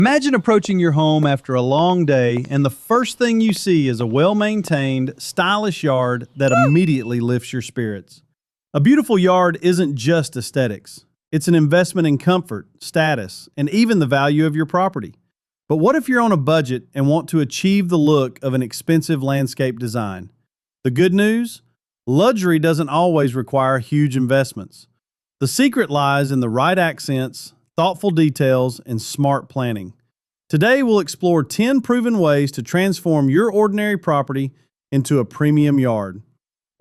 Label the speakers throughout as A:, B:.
A: Imagine approaching your home after a long day, and the first thing you see is a well-maintained, stylish yard that immediately lifts your spirits. A beautiful yard isn't just aesthetics. It's an investment in comfort, status, and even the value of your property. But what if you're on a budget and want to achieve the look of an expensive landscape design? The good news? Luxury doesn't always require huge investments. The secret lies in the right accents, thoughtful details, and smart planning. Today, we'll explore 10 proven ways to transform your ordinary property into a premium yard.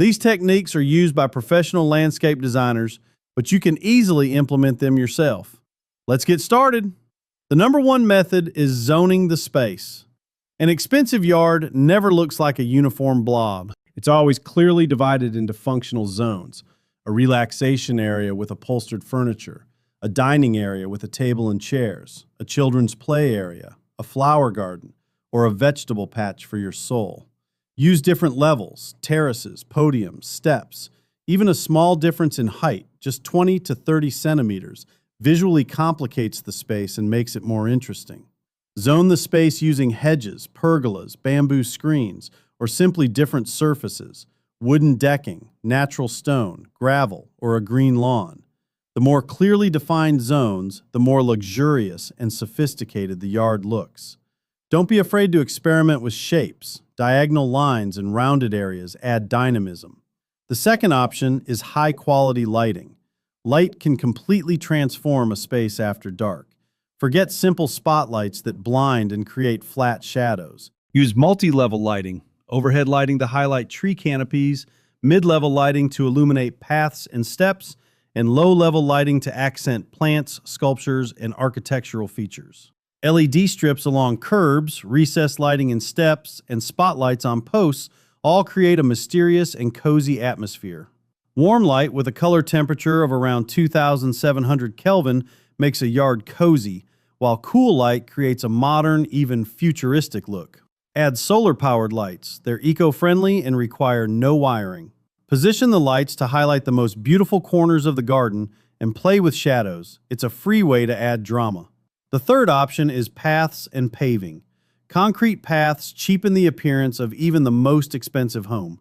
A: These techniques are used by professional landscape designers, but you can easily implement them yourself. Let's get started. The number one method is zoning the space. An expensive yard never looks like a uniform blob. It's always clearly divided into functional zones: a relaxation area with upholstered furniture, a dining area with a table and chairs, a children's play area, a flower garden, or a vegetable patch for your soul. Use different levels, terraces, podiums, steps. Even a small difference in height, just 20 to 30 centimeters, visually complicates the space and makes it more interesting. Zone the space using hedges, pergolas, bamboo screens, or simply different surfaces: wooden decking, natural stone, gravel, or a green lawn. The more clearly defined zones, the more luxurious and sophisticated the yard looks. Don't be afraid to experiment with shapes. Diagonal lines and rounded areas add dynamism. The second option is high-quality lighting. Light can completely transform a space after dark. Forget simple spotlights that blind and create flat shadows. Use multi-level lighting, overhead lighting to highlight tree canopies, mid-level lighting to illuminate paths and steps, and low-level lighting to accent plants, sculptures, and architectural features. LED strips along curbs, recessed lighting in steps, and spotlights on posts all create a mysterious and cozy atmosphere. Warm light with a color temperature of around 2,700 Kelvin makes a yard cozy, while cool light creates a modern, even futuristic look. Add solar-powered lights. They're eco-friendly and require no wiring. Position the lights to highlight the most beautiful corners of the garden and play with shadows. It's a free way to add drama. The third option is paths and paving. Concrete paths cheapen the appearance of even the most expensive home.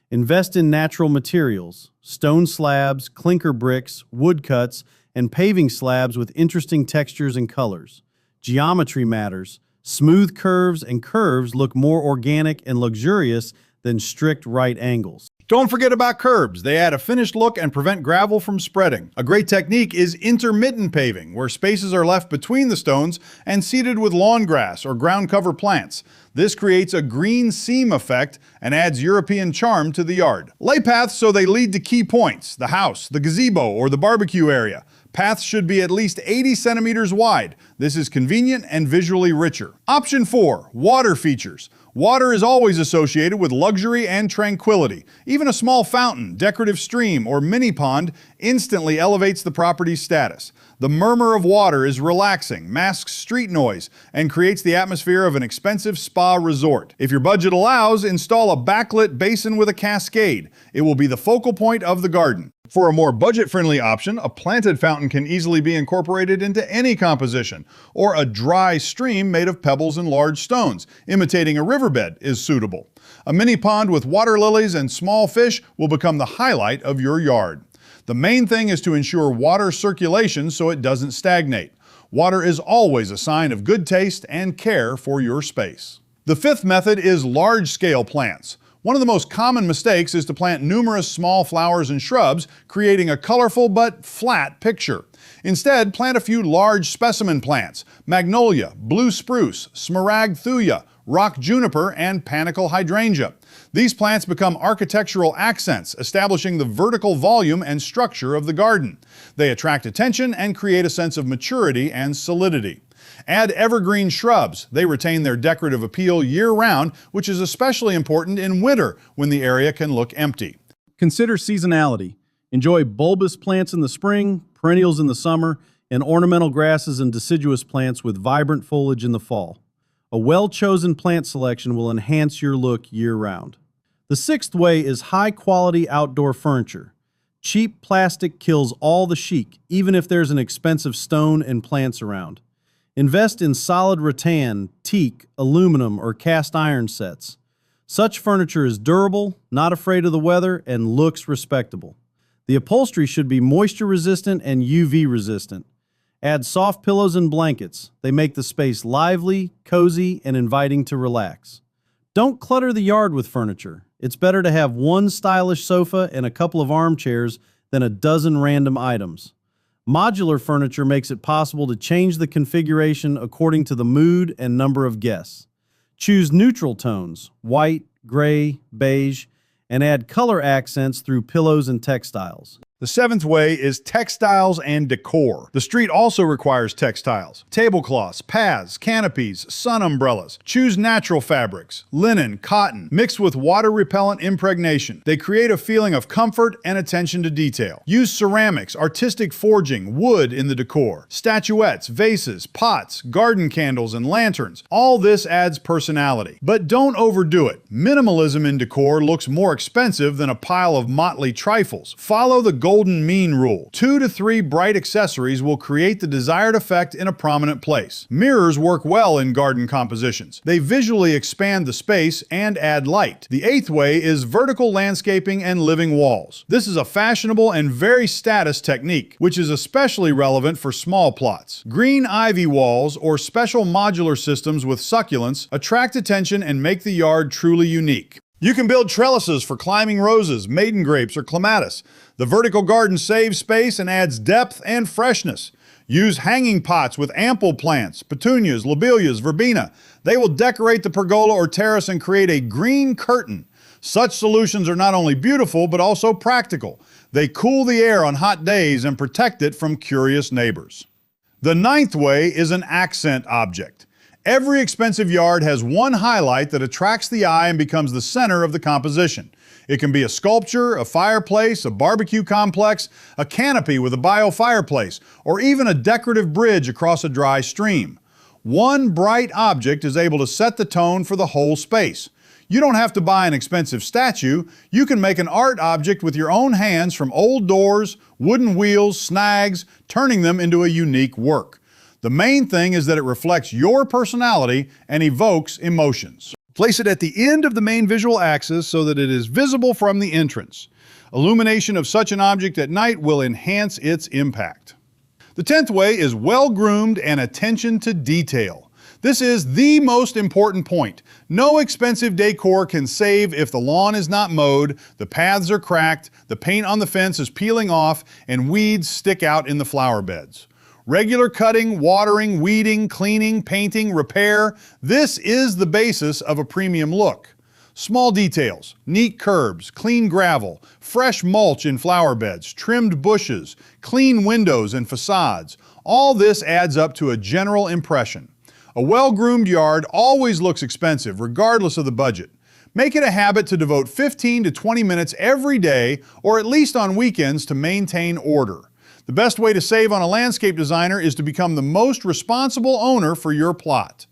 A: Invest in natural materials: stone slabs, clinker bricks, wood cuts, and paving slabs with interesting textures and colors. Geometry matters. Smooth curves and curves look more organic and luxurious than strict right angles.
B: Don't forget about curbs. They add a finished look and prevent gravel from spreading. A great technique is intermittent paving, where spaces are left between the stones and seeded with lawn grass or ground cover plants. This creates a green seam effect and adds European charm to the yard. Lay paths so they lead to key points: the house, the gazebo, or the barbecue area. Paths should be at least 80 centimeters wide. This is convenient and visually richer. Option 4, water features. Water is always associated with luxury and tranquility. Even a small fountain, decorative stream, or mini pond instantly elevates the property's status. The murmur of water is relaxing, masks street noise, and creates the atmosphere of an expensive spa resort. If your budget allows, install a backlit basin with a cascade. It will be the focal point of the garden. For a more budget-friendly option, a planted fountain can easily be incorporated into any composition, or a dry stream made of pebbles and large stones, imitating a riverbed, is suitable. A mini pond with water lilies and small fish will become the highlight of your yard. The main thing is to ensure water circulation so it doesn't stagnate. Water is always a sign of good taste and care for your space. The fifth method is large-scale plants. One of the most common mistakes is to plant numerous small flowers and shrubs, creating a colorful but flat picture. Instead, plant a few large specimen plants: magnolia, blue spruce, smaragd thuya, rock juniper, and panicle hydrangea. These plants become architectural accents, establishing the vertical volume and structure of the garden. They attract attention and create a sense of maturity and solidity. Add evergreen shrubs. They retain their decorative appeal year-round, which is especially important in winter when the area can look empty.
A: Consider seasonality. Enjoy bulbous plants in the spring, perennials in the summer, and ornamental grasses and deciduous plants with vibrant foliage in the fall. A well-chosen plant selection will enhance your look year-round. The sixth way is high-quality outdoor furniture. Cheap plastic kills all the chic, even if there's an expensive stone and plants around. Invest in solid rattan, teak, aluminum, or cast iron sets. Such furniture is durable, not afraid of the weather, and looks respectable. The upholstery should be moisture resistant and UV resistant. Add soft pillows and blankets. They make the space lively, cozy, and inviting to relax. Don't clutter the yard with furniture. It's better to have one stylish sofa and a couple of armchairs than a dozen random items. Modular furniture makes it possible to change the configuration according to the mood and number of guests. Choose neutral tones, white, gray, beige, and add color accents through pillows and textiles.
B: The seventh way is textiles and decor. The street also requires textiles. Tablecloths, paths, canopies, sun umbrellas. Choose natural fabrics, linen, cotton, mixed with water-repellent impregnation. They create a feeling of comfort and attention to detail. Use ceramics, artistic forging, wood in the decor. Statuettes, vases, pots, garden candles, and lanterns. All this adds personality. But don't overdo it. Minimalism in decor looks more expensive than a pile of motley trifles. Follow the golden mean rule. 2 to 3 bright accessories will create the desired effect in a prominent place. Mirrors work well in garden compositions. They visually expand the space and add light. The eighth way is vertical landscaping and living walls. This is a fashionable and very status technique, which is especially relevant for small plots. Green ivy walls or special modular systems with succulents attract attention and make the yard truly unique. You can build trellises for climbing roses, maiden grapes, or clematis. The vertical garden saves space and adds depth and freshness. Use hanging pots with ample plants, petunias, lobelias, verbena. They will decorate the pergola or terrace and create a green curtain. Such solutions are not only beautiful, but also practical. They cool the air on hot days and protect it from curious neighbors. The ninth way is an accent object. Every expensive yard has one highlight that attracts the eye and becomes the center of the composition. It can be a sculpture, a fireplace, a barbecue complex, a canopy with a bio fireplace, or even a decorative bridge across a dry stream. One bright object is able to set the tone for the whole space. You don't have to buy an expensive statue. You can make an art object with your own hands from old doors, wooden wheels, snags, turning them into a unique work. The main thing is that it reflects your personality and evokes emotions. Place it at the end of the main visual axis so that it is visible from the entrance. Illumination of such an object at night will enhance its impact. The 10th way is well-groomed and attention to detail. This is the most important point. No expensive decor can save if the lawn is not mowed, the paths are cracked, the paint on the fence is peeling off, and weeds stick out in the flower beds. Regular cutting, watering, weeding, cleaning, painting, repair, this is the basis of a premium look. Small details, neat curbs, clean gravel, fresh mulch in flower beds, trimmed bushes, clean windows and facades, all this adds up to a general impression. A well-groomed yard always looks expensive, regardless of the budget. Make it a habit to devote 15 to 20 minutes every day, or at least on weekends, to maintain order. The best way to save on a landscape designer is to become the most responsible owner for your plot.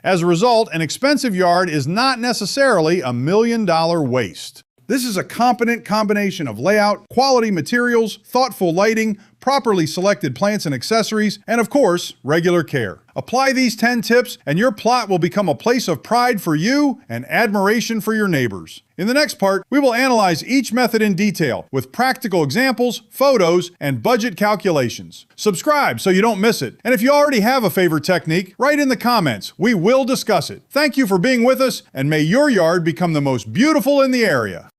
B: As a result, an expensive yard is not necessarily $1 million waste. This is a competent combination of layout, quality materials, thoughtful lighting, properly selected plants and accessories, and of course, regular care. Apply these 10 tips and your plot will become a place of pride for you and admiration for your neighbors. In the next part, we will analyze each method in detail with practical examples, photos, and budget calculations. Subscribe so you don't miss it. And if you already have a favorite technique, write in the comments. We will discuss it. Thank you for being with us, and may your yard become the most beautiful in the area.